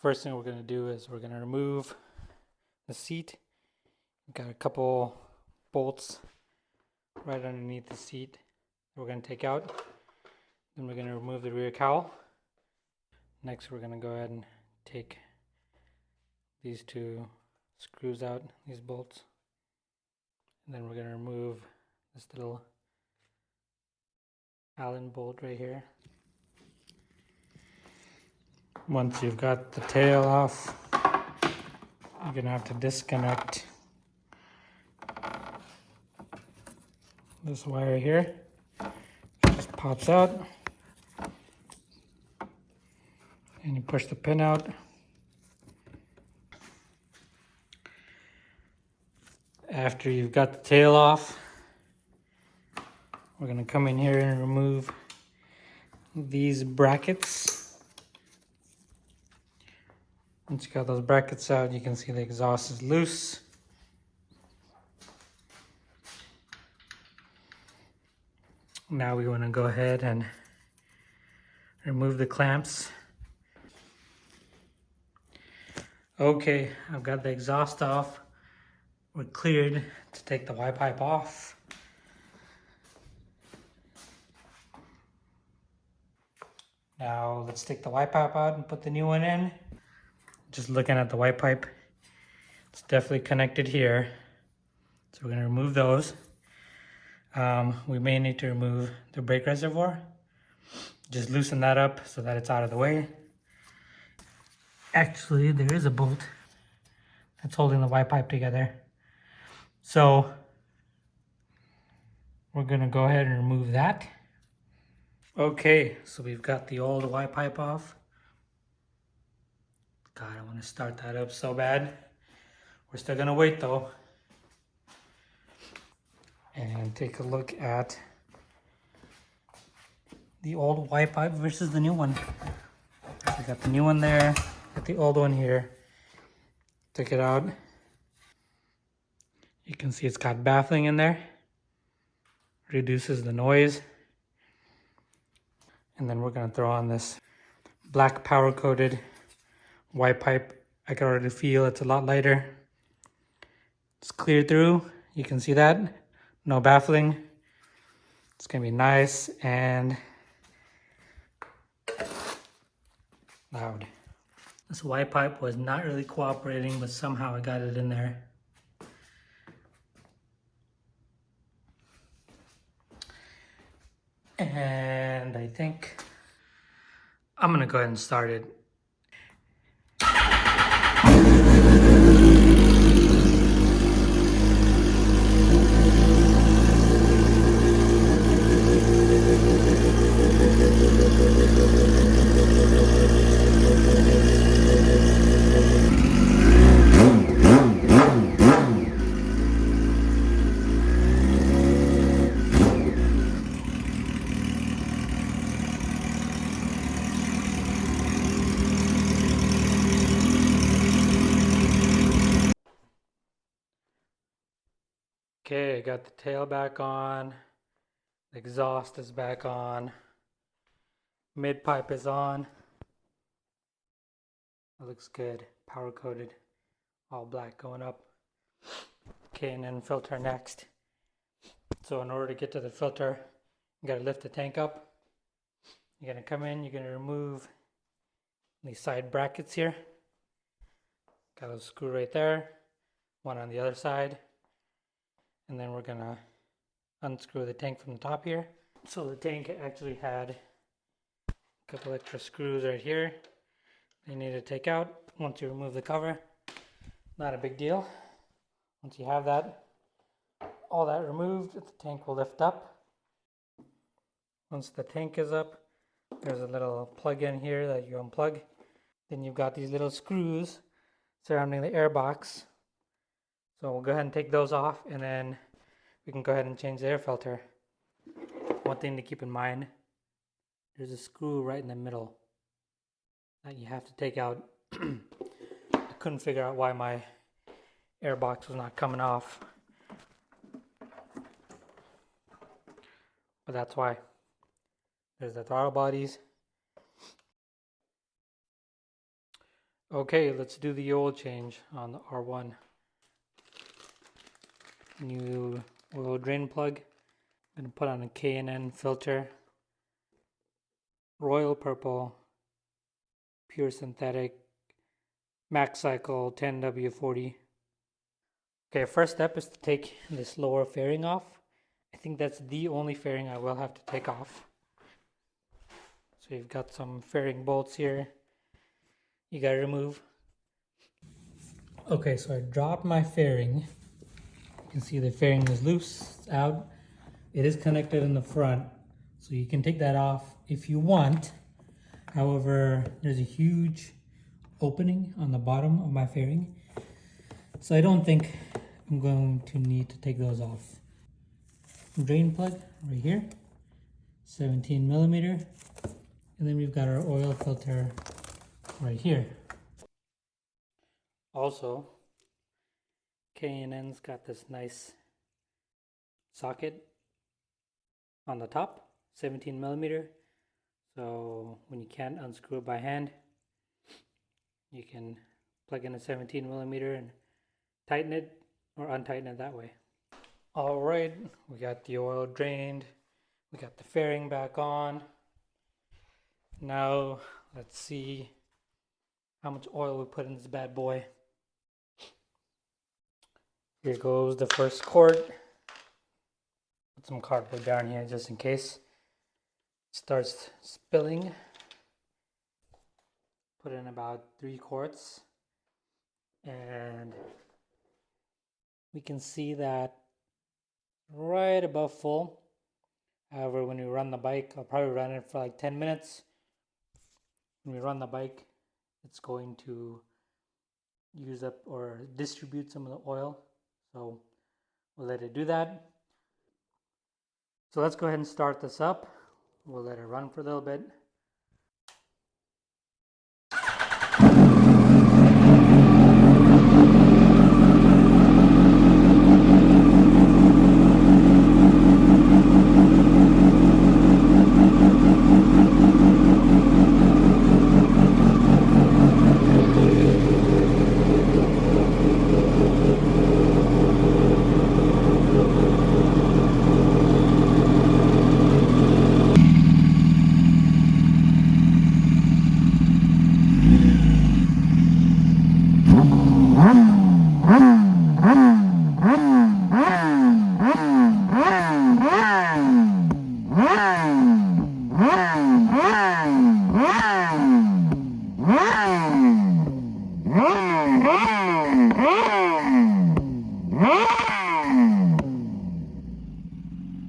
First thing we're going to do is we're going to remove the seat. We've got a couple bolts right underneath the seat that we're going to take out. Then we're going to remove the rear cowl. Next we're going to go ahead and take these two screws out, these bolts. And then we're going to remove this little Allen bolt right here. Once you've got the tail off, you're going to have to disconnect this wire here. It just pops out. And you push the pin out. After you've got the tail off, we're going to come in here and remove these brackets. Once you got those brackets out, you can see the exhaust is loose. Now we want to go ahead and remove the clamps. Okay, I've got the exhaust off. We're cleared to take the Y pipe off. Now let's take the Y pipe out and put the new one in. Just looking at the Y pipe, it's definitely connected here. So we're going to remove those. We may need to remove the brake reservoir. Just loosen that up so that it's out of the way. Actually, there is a bolt that's holding the Y pipe together. So we're going to go ahead and remove that. Okay, so we've got the old Y pipe off. God, I want to start that up so bad. We're still going to wait though. And take a look at the old Y pipe versus the new one. So we got the new one there, got the old one here. Took it out. You can see it's got baffling in there. Reduces the noise. And then we're going to throw on this black power coated Y pipe. I can already feel it's a lot lighter. It's clear through. You can see that. No baffling. It's going to be nice and loud. This Y pipe was not really cooperating, but somehow I got it in there. And I think I'm going to go ahead and start it. Okay, I got the tail back on. The exhaust is back on. Mid pipe is on. It looks good. Power coated. All black going up. Okay, and then filter next. So in order to get to the filter, you gotta lift the tank up. You're gonna come in, you're gonna remove these side brackets here. Got a screw right there. One on the other side. And then we're gonna unscrew the tank from the top here. So the tank actually had a couple extra screws right here you need to take out once you remove the cover. Not a big deal. Once you have that, all that removed, the tank will lift up. Once the tank is up, there's a little plug in here that you unplug. Then you've got these little screws surrounding the air box. So we'll go ahead and take those off, and then we can go ahead and change the air filter. One thing to keep in mind, there's a screw right in the middle that you have to take out. I couldn't figure out why my air box was not coming off, but that's why. There's the throttle bodies. Okay, let's do the oil change on the R1. New oil drain plug. I'm going to put on a K&N filter. Royal Purple, pure synthetic, max cycle 10W40. Okay, first step is to take this lower fairing off. I think that's the only fairing I will have to take off. So you've got some fairing bolts here you gotta remove. Okay, so I dropped my fairing. You can see the fairing is loose, it's out. It is connected in the front, so you can take that off if you want. However, there's a huge opening on the bottom of my fairing, so I don't think I'm going to need to take those off. Drain plug right here, 17 millimeter, and then we've got our oil filter right here. Also, K&N's got this nice socket on the top, 17 millimeter. So when you can't unscrew it by hand, you can plug in a 17 millimeter and tighten it or untighten it that way. All right, we got the oil drained. We got the fairing back on. Now let's see how much oil we put in this bad boy. Here goes the first quart. Put some cardboard down here just in case it starts spilling. Put in about 3 quarts. And we can see that right above full. However, when we run the bike, I'll probably run it for like 10 minutes. When we run the bike, it's going to use up or distribute some of the oil. So we'll let it do that. So let's go ahead and start this up. We'll let it run for a little bit.